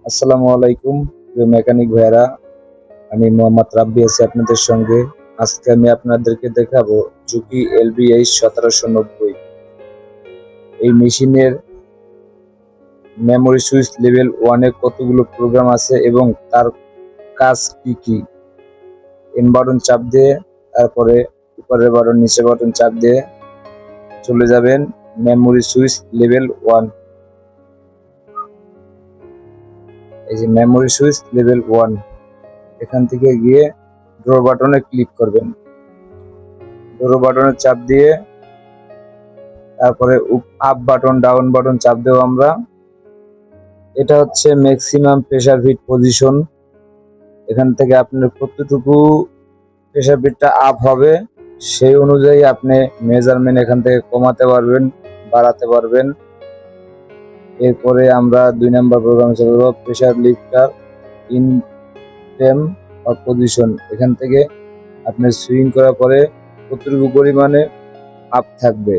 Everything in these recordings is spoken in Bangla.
আসসালামু আলাইকুম প্রিয় মেকানিক ভাইয়েরা। আমি মোহাম্মদ রাব্বি আছি আপনাদের সঙ্গে। আজকে আমি আপনাদেরকে দেখাবো জুকি LBH 1790। এই মেশিনের মেমোরি সুইচ লেভেল 1 এ কতগুলো প্রোগ্রাম আছে এবং তার কাজ কি কি। এন বাটন চাপ দিয়ে তারপরে উপরের বাটন নিচের বাটন চাপ দিয়ে চলে যাবেন মেমোরি সুইচ লেভেল 1। এই যে মেমোরি সুইচ লেভেল 1, এখান থেকে গিয়ে ড্র বাটনে ক্লিক করবেন। ড্র বাটনে চাপ দিয়ে তারপরে আপ বাটন ডাউন বাটন চাপ দেব আমরা। এটা হচ্ছে ম্যাক্সিমাম প্রেসার ফিট পজিশন। এখান থেকে আপনার কতটুকু প্রেসার ফিটটা আপ হবে সেই অনুযায়ী আপনি মেজারমেন্ট এখান থেকে কমাতে পারবেন, বাড়াতে পারবেন। এরপরে আমরা 2 নাম্বার প্রোগ্রামে চলে যাব, প্রেসার লিফটার ইন ফ্রেম বা পজিশন। এখান থেকে আপনি সুইং করার পরে কতটুকু পরিমাণে আপ থাকবে।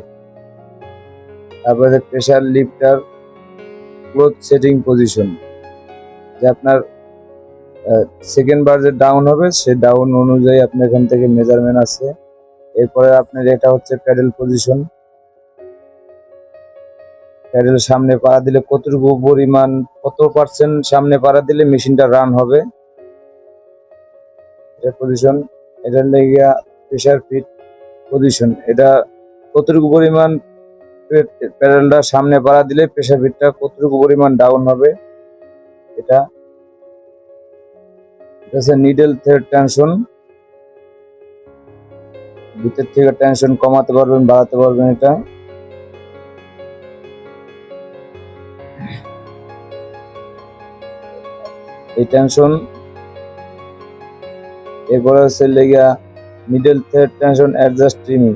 তারপরে প্রেসার লিফটার ক্লোজ সেটিং পজিশন, যে আপনার সেকেন্ড বার যে ডাউন হবে সে ডাউন অনুযায়ী আপনার এখান থেকে মেজারমেন্ট আছে। এরপরে আপনার এটা হচ্ছে প্যাডেল পজিশন, প্যাডেল সামনে পাড়া দিলে কতটুকু পরিমাণ, কত পার্সেন্ট সামনে পাড়া দিলে মেশিনটা রান হবে, এটা পজিশন। এটা লেগে প্রেসার ফিট পজিশন, এটা কতটুকু পরিমাণ প্যাডেলটা সামনে পাড়া দিলে প্রেসার ফিটটা কতটুকু পরিমাণ ডাউন হবে। এটা হচ্ছে নিডল থ্রেড টেনশন, ভিতর থেকে টেনশন কমাতে পারবেন, বাড়াতে পারবেন। এটা এই টেনশন। এরপরে হচ্ছে লেগিয়া middle thread tension adjust trimming,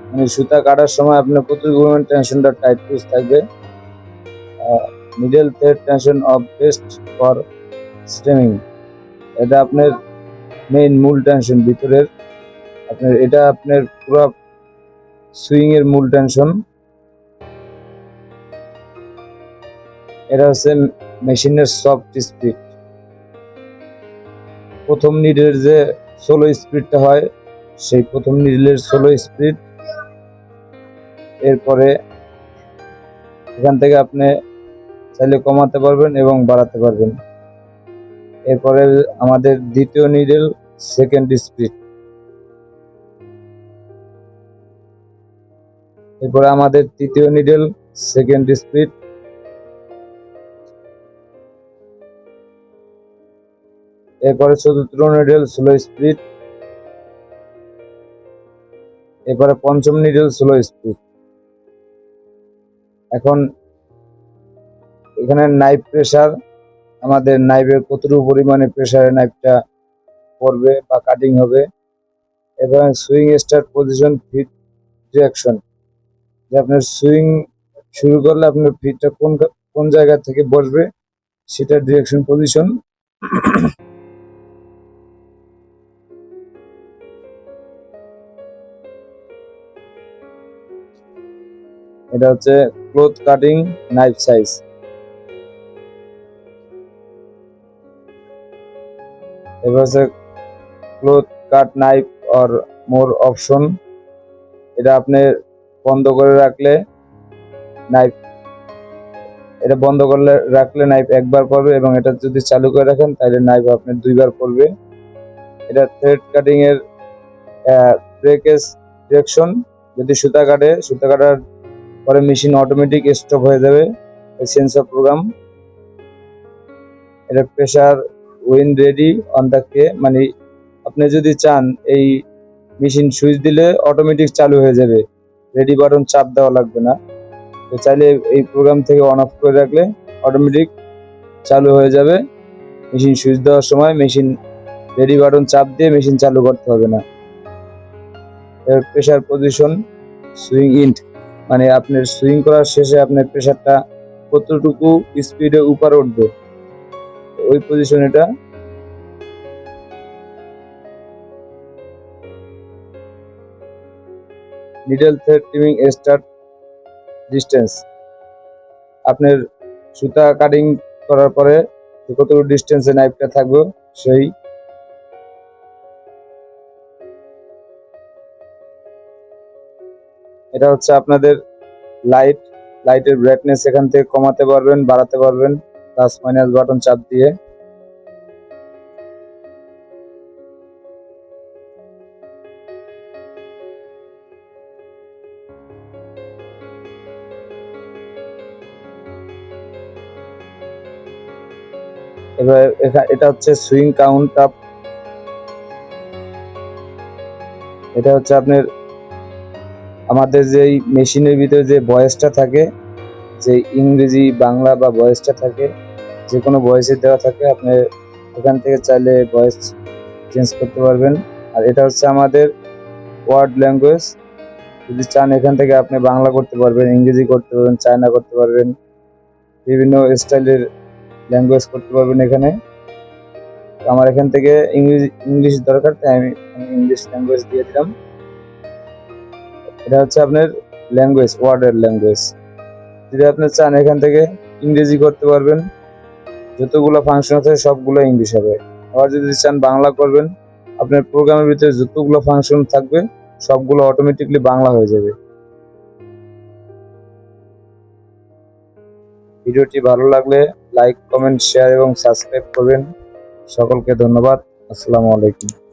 মানে সুতা কাটার সময় আপনার কতটুকু পরিমাণ টেনশনটা টাইট লুজ থাকবে। Middle thread tension off best for stemming, এটা আপনার মেইন মূল টেনশন ভিতরের, আপনার এটা আপনার পুরো সুইং এর মূল টেনশন। এটা হচ্ছে মেশিনের সফট স্পিড, প্রথম নিডের যে সোলো স্পিডটা হয় সেই প্রথম নিডেলের সোলো স্পিড। এরপরে এখান থেকে আপনি চাইলে কমাতে পারবেন এবং বাড়াতে পারবেন। এরপরে আমাদের দ্বিতীয় নিডেল সেকেন্ড স্পিড। এরপরে আমাদের তৃতীয় নিডেল সেকেন্ড স্পিড। এরপরে চতুর্থ নিডেল স্লো স্পিড। এরপরে পঞ্চম নিডেল স্লো স্পিড। এখন এখানে নাইফ প্রেসার, আমাদের নাইফের কতটুকু পরিমাণে প্রেসারে নাইফটা পড়বে বা কাটিং হবে। এবং swing start position feet direction, যে আপনার সুইং শুরু করলে আপনার ফিটটা কোন কোন জায়গা থেকে বসবে সেটা ডিরেকশন পজিশন। এটা হচ্ছে ক্লোথ কাটিং নাইফ সাইজ। এবার হচ্ছে cloth cut knife or more option, এটা আপনি বন্ধ করে রাখলে নাইফ, এটা বন্ধ করলে রাখলে নাইফ একবার পড়বে এবং এটা যদি চালু করে রাখেন তাহলে নাইফ আপনার দুইবার পড়বে। এটা থ্রেড কাটিং এর ব্রেকেজ ডিরেকশন, যদি সুতা কাটে, সুতা কাটার পরে মেশিন অটোমেটিক স্টপ হয়ে যাবে, সেন্সর প্রোগ্রাম। এটা pressure win ready on the key, মানে আপনি যদি চান এই মেশিন সুইচ দিলে অটোমেটিক চালু হয়ে যাবে, রেডি বাটন চাপ দেওয়া লাগবে না। তো চাইলে এই প্রোগ্রাম থেকে অন অফ করে রাখলে অটোমেটিক চালু হয়ে যাবে। মেশিন সুইচ দেওয়ার সময় মেশিন রেডি বাটন চাপ দিয়ে মেশিন চালু করতে হবে না। এর প্রেসার পজিশন সুইং ইন্ট, মানে আপনার সুইং করার শেষে আপনার প্রেসারটা কতটুকু স্পিডে উপরে উঠবে ওই পজিশন। এটা needle thread trimming start distance, আপনার সুতা কাটিং করার পরে যে কতটুকু ডিস্টেন্সে নাইফটা থাকবে সেই। এটা হচ্ছে আপনাদের লাইটের ব্রাইটনেস, এখান থেকে কমাতে পারবেন, বাড়াতে পারবেন প্লাস মাইনাস বাটন চাপ দিয়ে। এবার এটা হচ্ছে সুইং কাউন্ট আপ। এটা হচ্ছে আপনার আমাদের যেই মেশিনের ভিতরে যে ভয়েসটা থাকে, যে ইংরেজি বাংলা বা ভয়েসটা থাকে, যে কোনো ভয়েসে দেওয়া থাকে, আপনি এখান থেকে চাইলে ভয়েস চেঞ্জ করতে পারবেন। আর এটা হচ্ছে আমাদের ওয়ার্ড ল্যাঙ্গুয়েজ। যদি চান এখান থেকে আপনি বাংলা করতে পারবেন, ইংরেজি করতে পারবেন, চায়না করতে পারবেন, বিভিন্ন স্টাইলের ল্যাঙ্গুয়েজ করতে পারবেন এখানে। আমার এখান থেকে ইংলিশ দরকার, তাই আমি ইংলিশ ল্যাঙ্গুয়েজ দিয়ে দিলাম। এটা হচ্ছে আপনার ল্যাঙ্গুয়েজ, ওয়ার্ডের ল্যাঙ্গুয়েজ। যদি আপনি চান এখান থেকে ইংরেজি করতে পারবেন, যতগুলো ফাংশন আছে সবগুলো ইংলিশ হবে। আবার যদি চান বাংলা করবেন, আপনার প্রোগ্রামের ভিতরে যতগুলো ফাংশন থাকবে সবগুলো অটোমেটিকলি বাংলা হয়ে যাবে। ভিডিওটি ভালো লাগলে লাইক, কমেন্ট, শেয়ার এবং সাবস্ক্রাইব করবেন। সকলকে ধন্যবাদ। আসসালামু আলাইকুম।